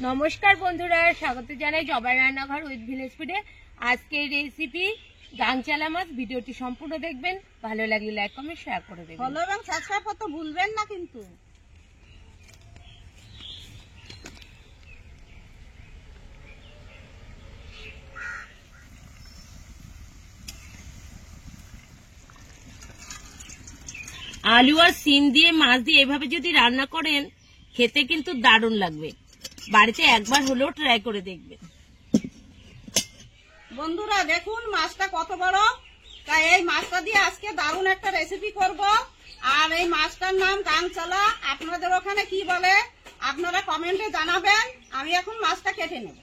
নমস্কার বন্ধুরা, স্বাগত জানাই জবার রান্নাঘর উইথ ভিলেজ ফুডে। আজকের রেসিপি গাংচালা মাছ। ভিডিওটি সম্পূর্ণ দেখবেন, ভালো লাগলে লাইক কমেন্ট শেয়ার করে দেবেন। ফলো এবং সাবস্ক্রাইব করতে ভুলবেন না কিন্তু। আলু আর সিম দিয়ে মাছ দিয়ে এভাবে যদি রান্না করেন খেতে কিন্তু দারুণ লাগবে। বাড়িতে একবার হলেও ট্রাই করে দেখবেন। বন্ধুরা দেখুন মাছটা কত বড়। তাই এই মাছটা দিয়ে আজকে দারুণ একটা রেসিপি করব। আর এই মাছটার নাম গাংচালা। আপনাদের ওখানে কি বলে আপনারা কমেন্টে জানাবেন। আমি এখন মাছটা কেটে নেব।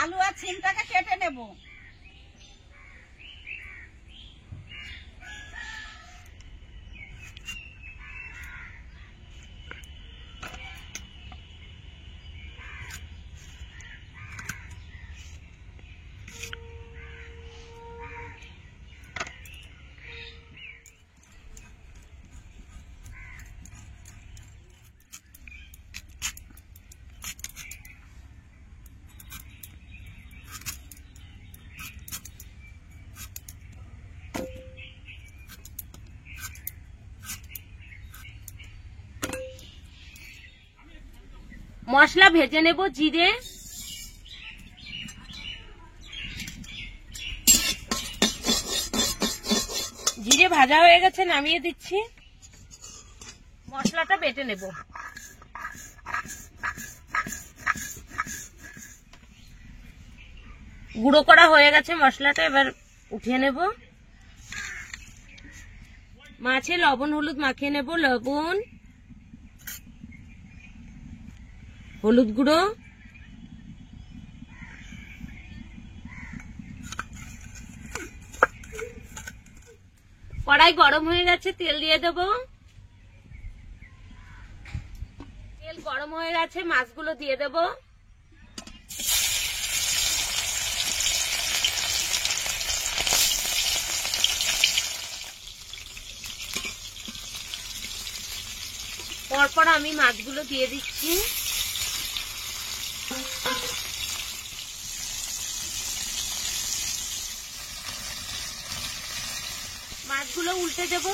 আলু আর সিমটাকে কেটে নেব। মশলা ভেজে নেব। জিরে, জিরে ভাজা হয়ে গেছে, নামিয়ে দিচ্ছি। মশলাটা বেটে নেব। গুঁড়ো করা হয়ে গেছে মশলাটা, এবার উঠিয়ে নেব। মাছে লবণ হলুদ মাখিয়ে নেব। লবণ, হলুদ গুঁড়ো, কড়াই গরম হয়ে গেছে, তেল দিয়ে দেব। তেল গরম হয়ে গেছে, মাছগুলো দিয়ে দেব। পরপর আমি মাছগুলো দিয়ে দিচ্ছি। মাছগুলো উল্টে দেব।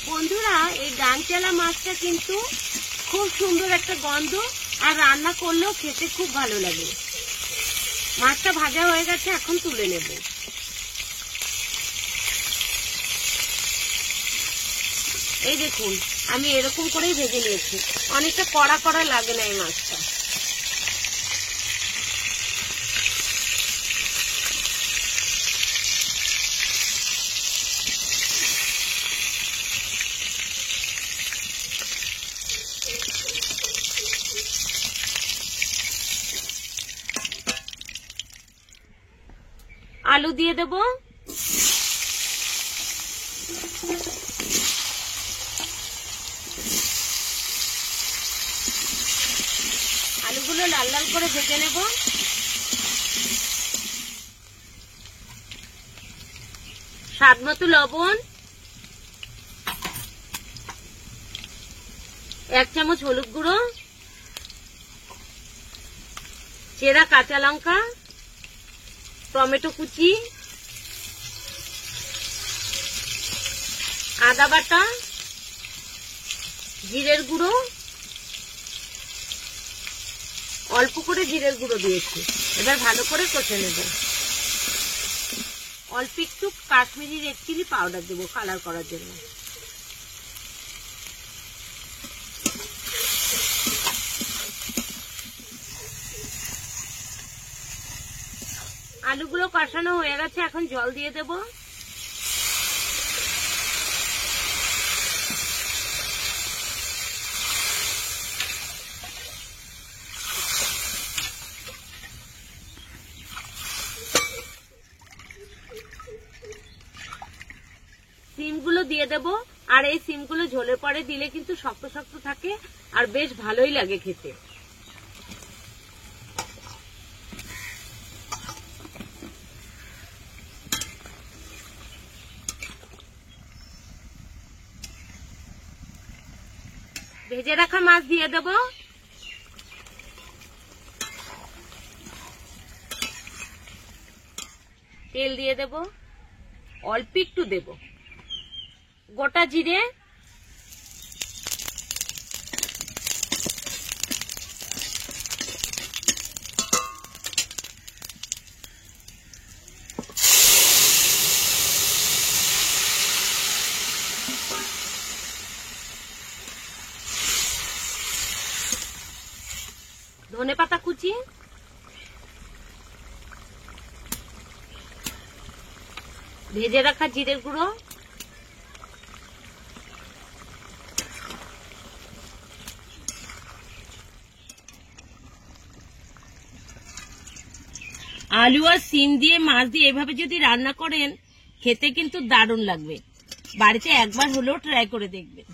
বন্ধুরা, এই গাংচালা মাছটা কিন্তু খুব সুন্দর একটা গন্ধ, আর রান্না করলেও খেতে খুব ভালো লাগে। মাছটা ভাজা হয়ে গেছে, এখন তুলে নেব। এই দেখুন, আমি এরকম করেই ভেজে নিয়েছি। অনেকটা কড়া কড়া লাগে না এই মাছটা। আলু দিয়ে দেব। আলুগুলো লাল লাল করে ভেজে নেব। স্বাদ মতো লবণ, 1 চামচ হলুদ গুঁড়ো, চেরা কাঁচা লঙ্কা, টমেটো কুচি, আদা বাটা, জিরের গুঁড়ো, অল্প করে জিরের গুঁড়ো দিয়েছি। এবার ভালো করে কষে নেব। অল্প একটু কাশ্মীরি রেড চিলি পাউডার দেবো কালার করার জন্য। আলুগুলো কষানো হয়ে গেছে, এখন জল দিয়ে দেব। সিমগুলো দিয়ে দেব। আর এই সিমগুলো ঝোলের পরে দিলে কিন্তু শক্ত শক্ত থাকে আর বেশ ভালোই লাগে খেতে। ভেজে রাখা মাছ দিয়ে দেব। তেল দিয়ে দেব, অল্প একটু দেব। গোটা জিরে, ধনেপাতা কুচি, ভেজে রাখা জিরের গুঁড়ো, আলু আর সিম দিয়ে মাছ দিয়ে এভাবে যদি রান্না করেন খেতে কিন্তু দারুণ লাগবে। বাড়িতে একবার হলেও ট্রাই করে দেখবেন।